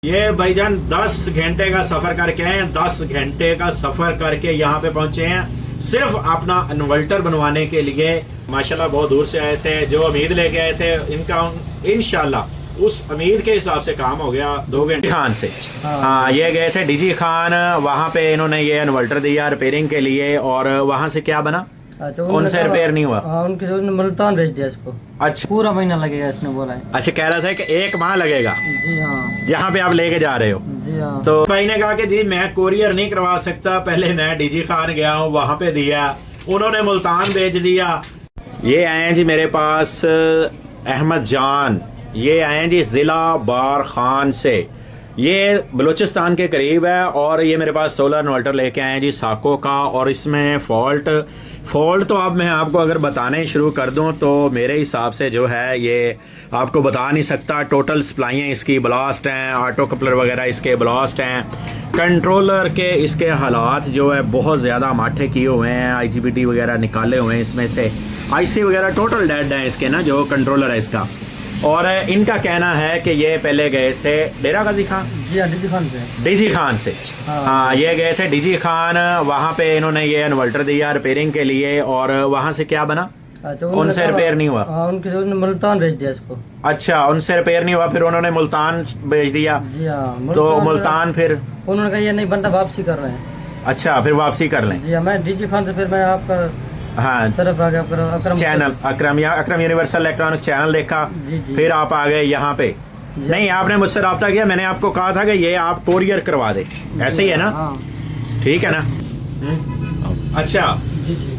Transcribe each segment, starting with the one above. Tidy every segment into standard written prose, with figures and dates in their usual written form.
ये भाईजान 10 घंटे का सफर करके आए हैं। 10 घंटे का सफर करके यहाँ पे पहुंचे हैं सिर्फ अपना इन्वर्टर बनवाने के लिए। माशाल्लाह बहुत दूर से आए थे, जो उम्मीद लेके आए थे इनका इंशाल्लाह उस उम्मीद के हिसाब से काम हो गया 2 घंटे। खान से हाँ, ये गए थे डीजी खान, वहाँ पे इन्होंने ये इन्वर्टर दिया रिपेयरिंग के लिए। और वहाँ से क्या बना? अच्छा, उनसे रिपेयर नहीं हुआ। हाँ, उनके मुल्तान भेज दिया इसको। अच्छा, पूरा महीना लगेगा इसने बोला है। अच्छा, कह रहा था कि 1 माह लगेगा। जी हाँ, जहाँ पे आप लेके जा रहे हो। जी हाँ। तो भाई ने कहा कि जी मैं कोरियर नहीं करवा सकता, पहले मैं डीजी खान गया हूँ, वहां पे दिया, उन्होंने मुल्तान भेज दिया। ये आए हैं जी मेरे पास अहमद जान, ये आए हैं जी जिला बार खान से, ये बलूचिस्तान के करीब है। और ये मेरे पास सोलर इन्वर्टर लेके आए हैं जी साको का। और इसमें फॉल्ट तो अब मैं आपको अगर बताने शुरू कर दूं तो मेरे हिसाब से जो है ये आपको बता नहीं सकता। टोटल सप्लाइयाँ इसकी ब्लास्ट हैं, ऑटो कपलर वगैरह इसके ब्लास्ट हैं, कंट्रोलर के इसके हालात जो है बहुत ज़्यादा माठे किए हुए हैं, IGBT वगैरह निकाले हुए हैं, इसमें से IC वगैरह टोटल डेड हैं इसके ना, जो कंट्रोलर है इसका। और इनका कहना है कि ये पहले गए थे डेरा गाजी खान। जी हाँ, डीजी खान से। डीजी खान से हाँ, ये गए थे डीजी खान, वहाँ पे इन्होंने ये इन्वर्टर दिया रिपेयरिंग के लिए। और वहाँ से क्या बना? अच्छा, उनसे रिपेयर नहीं हुआ। हाँ, उन्होंने मुल्तान भेज दिया इसको। अच्छा, उनसे रिपेयर नहीं हुआ, फिर उन्होंने मुल्तान भेज दिया। जी हाँ, तो मुल्तान फिर उन्होंने कहा ये नहीं बनता, वापसी कर रहे हैं। अच्छा, फिर वापसी कर लें। जी हाँ, मैं डीजी खान से फिर मैं आपका हाँ, तरफ आ गया, अकरम चैनल अकरम या अकरम यूनिवर्सल इलेक्ट्रॉनिक चैनल देखा। जी। फिर आप आ गए यहाँ पे। नहीं, आपने मुझसे रब्ता किया, मैंने आपको कहा था कि ये आप कोरियर करवा दे, ऐसे ही है ना? हाँ। ठीक है ना? अच्छा,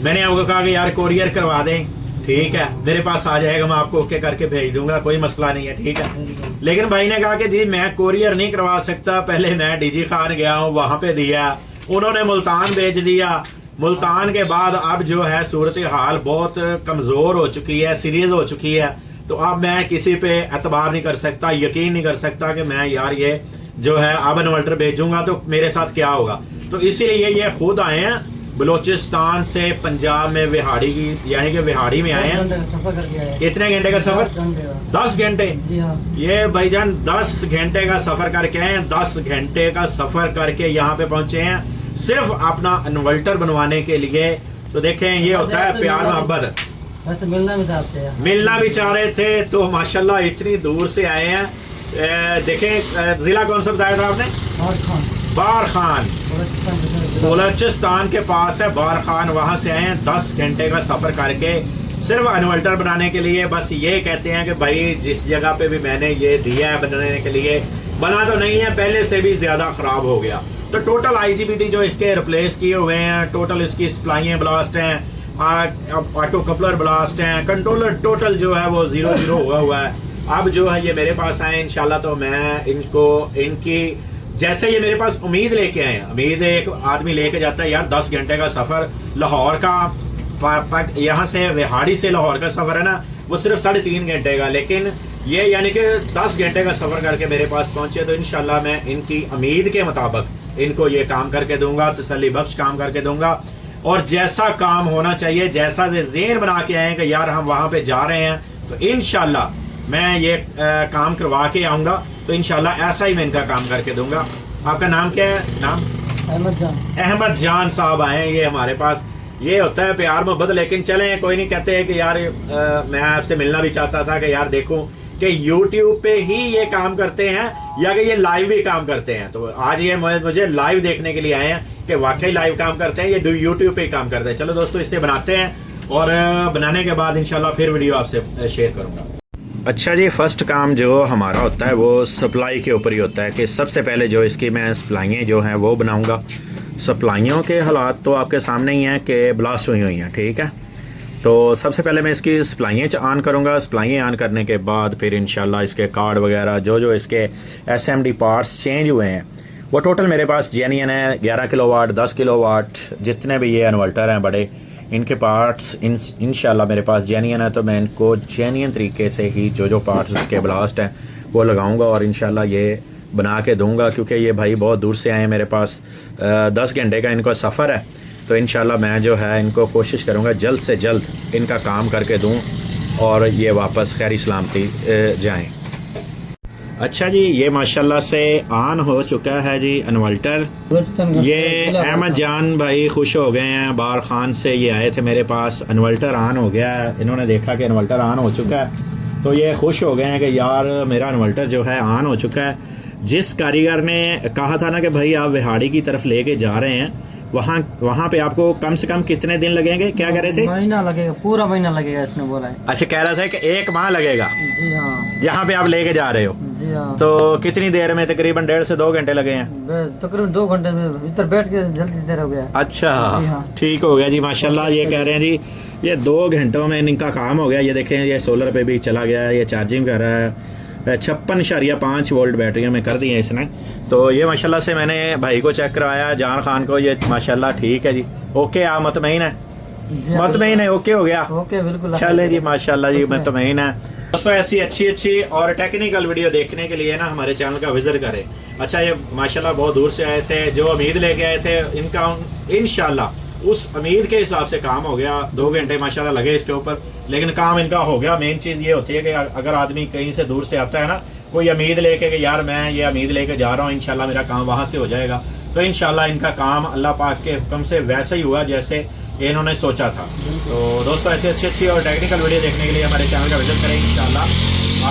मैंने आपको कहा कि यार कोरियर करवा दें, ठीक है, मेरे पास आ जाएगा, मैं आपको ओके करके भेज दूंगा, कोई मसला नहीं है, ठीक है। लेकिन भाई ने कहा कि जी मैं कोरियर नहीं करवा सकता, पहले मैं डीजी खान गया हूँ, वहां पे दिया, उन्होंने मुल्तान भेज दिया। मुल्तान के बाद अब जो है सूरत हाल बहुत कमजोर हो चुकी है, सीरियस हो चुकी है। तो अब मैं किसी पे एतबार नहीं कर सकता, यकीन नहीं कर सकता कि मैं यार ये जो है अब इन्वर्टर भेजूंगा तो मेरे साथ क्या होगा। तो इसीलिए ये खुद आए हैं बलूचिस्तान से पंजाब में विहाड़ी की, यानी कि विहाड़ी में आए हैं। कितने घंटे का सफर? 10 घंटे। ये भाईजान 10 घंटे का सफर करके आए हैं। 10 घंटे का सफर करके यहाँ पे पहुंचे हैं सिर्फ अपना इन्वर्टर बनवाने के लिए। तो देखें, ये होता है प्यार मोहब्बत। वैसे मिलना भी चाह रहे थे, तो माशाल्लाह इतनी दूर से आए हैं। देखें, जिला कौन सा बताया था आपने? बार खान, बलूचिस्तान के पास है बार खान, वहां से आए हैं 10 घंटे का सफर करके सिर्फ इन्वर्टर बनाने के लिए। बस ये कहते हैं कि भाई जिस जगह पे भी मैंने ये दिया है बनाने के लिए, बना तो नहीं है, पहले से भी ज्यादा खराब हो गया। तो टोटल IGBT जो इसके रिप्लेस किए हुए हैं, टोटल इसकी सप्लाइयाँ ब्लास्ट हैं, ऑटो कपलर ब्लास्ट हैं, कंट्रोलर टोटल जो है वो 0-0 हुआ है। अब जो है ये मेरे पास आए इंशाल्लाह, तो मैं इनकी जैसे ये मेरे पास उम्मीद लेके आए हैं, उम्मीद एक आदमी लेके जाता है यार 10 घंटे का सफर लाहौर का, यहाँ से विहाड़ी से लाहौर का सफर है ना, वो सिर्फ 3.5 घंटे का, लेकिन ये यानी कि 10 घंटे का सफर करके मेरे पास पहुंचे। तो इंशाल्लाह मैं इनकी उम्मीद के मुताबिक इनको ये काम करके दूंगा, तसल्ली बख्श काम करके दूंगा। और जैसा काम होना चाहिए, जैसा ज़हन बना के आए कि यार हम वहां पे जा रहे हैं, तो इंशाल्लाह मैं ये काम करवा के आऊंगा। तो इंशाल्लाह ऐसा ही मैं इनका काम करके दूंगा। आपका नाम क्या है? नाम अहमद जान साहब आए हैं ये हमारे पास। ये होता है प्यार मोहब्बत। लेकिन चलें, कोई नहीं, कहते हैं कि यार मैं आपसे मिलना भी चाहता था कि यार देखूं कि YouTube पे ही ये काम करते हैं या कि ये लाइव भी काम करते हैं। तो आज ये मुझे लाइव देखने के लिए आए हैं कि वाकई लाइव काम करते हैं, ये YouTube पे ही काम करते हैं। चलो दोस्तों, इससे बनाते हैं और बनाने के बाद इंशाल्लाह फिर वीडियो आपसे शेयर करूंगा। अच्छा जी, फर्स्ट काम जो हमारा होता है वो सप्लाई के ऊपर ही होता है कि सबसे पहले जो इसकी मैं सप्लाइयाँ जो हैं वो बनाऊँगा। सप्लाइयों के हालात तो आपके सामने ही हैं कि ब्लास्ट हुई हैं, ठीक है। तो सबसे पहले मैं इसकी सप्लाइयाँ ऑन करूँगा। सप्लाइयाँ ऑन करने के बाद फिर इंशाल्लाह इसके कार्ड वगैरह जो इसके SMD पार्ट्स चेंज हुए हैं वो टोटल मेरे पास जेन्युइन है। 11 किलोवाट, 10 किलोवाट, जितने भी ये इन्वर्टर हैं बड़े, इनके पार्ट्स इंशाल्लाह मेरे पास जेन्युइन है। तो मैं इनको जेन्युइन तरीके से ही जो पार्ट्स इसके ब्लास्ट हैं वो लगाऊंगा और इंशाल्लाह ये बना के दूंगा। क्योंकि ये भाई बहुत दूर से आए हैं मेरे पास, 10 घंटे का इनका सफ़र है। तो इंशाल्लाह मैं जो है इनको कोशिश करूंगा जल्द से जल्द इनका काम करके दूं और ये वापस खैरी सलामती जाएं। अच्छा जी, ये माशाल्लाह से ऑन हो चुका है जी इन्वर्टर। ये अहमद जान भाई खुश हो गए हैं, बार खान से ये आए थे मेरे पास, इन्वर्टर ऑन हो गया है, इन्होंने देखा कि इन्वर्टर ऑन हो चुका है तो ये खुश हो गए हैं कि यार मेरा इन्वर्टर जो है ऑन हो चुका है। जिस कारीगर ने कहा था ना कि भाई आप विहाड़ी की तरफ लेके जा रहे हैं, वहाँ पे आपको कम से कम कितने दिन लगेंगे, क्या कह रहे थे? महीना लगेगा, पूरा महीना लगेगा इसने बोला है। अच्छा, कह रहा था कि 1 माह लगेगा जी हाँ। जहाँ पे आप लेके जा रहे हो। जी हाँ। तो कितनी देर में? तकरीबन 1.5 से 2 घंटे लगे हैं। तकरीबन 2 घंटे में इधर बैठ के जल्दी देर हो गया। अच्छा जी हाँ। ठीक हो गया जी माशाल्लाह। ये कह रहे हैं जी ये 2 घंटों में इनका काम हो गया। ये देखें, ये सोलर पे भी चला गया है, ये चार्जिंग कर रहा है। 56.5 वोल्ट बैटरियों में कर दी है इसने। तो ये माशाल्लाह से मैंने भाई को चेक करवाया, जान खान को, ये माशाल्लाह ठीक है जी। ओके, आप मुतमईन है? जी हाँ, मुतमईन है, ओके हो गया। ओके बिल्कुल। चले जी माशाल्लाह जी, मुतमईन है। दोस्तों ऐसी अच्छी और टेक्निकल वीडियो देखने के लिए ना हमारे चैनल का विजिट करें। अच्छा, ये माशाल्लाह बहुत दूर से आए थे, जो उम्मीद लेके आए थे इनका इंशाल्लाह उस उम्मीद के हिसाब से काम हो गया। 2 घंटे माशाल्लाह लगे इसके ऊपर, लेकिन काम इनका हो गया। मेन चीज़ ये होती है कि अगर आदमी कहीं से दूर से आता है ना, कोई उम्मीद लेके कि यार मैं ये उम्मीद लेके जा रहा हूँ, इंशाल्लाह मेरा काम वहाँ से हो जाएगा, तो इंशाल्लाह इनका काम अल्लाह पाक के हुक्म से वैसे ही हुआ जैसे इन्होंने सोचा था। तो दोस्तों ऐसी अच्छी और टेक्निकल वीडियो देखने के लिए हमारे चैनल का विजिट करें। इंशाल्लाह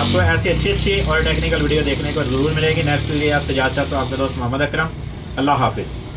आपको ऐसी अच्छी और टेक्निकल वीडियो देखने को जरूर मिलेगी। नेक्स्ट वीडियो आपसे इजाज़त चाहता हूँ, आपके दोस्त मोहम्मद अकरम। अल्लाह हाफिज़।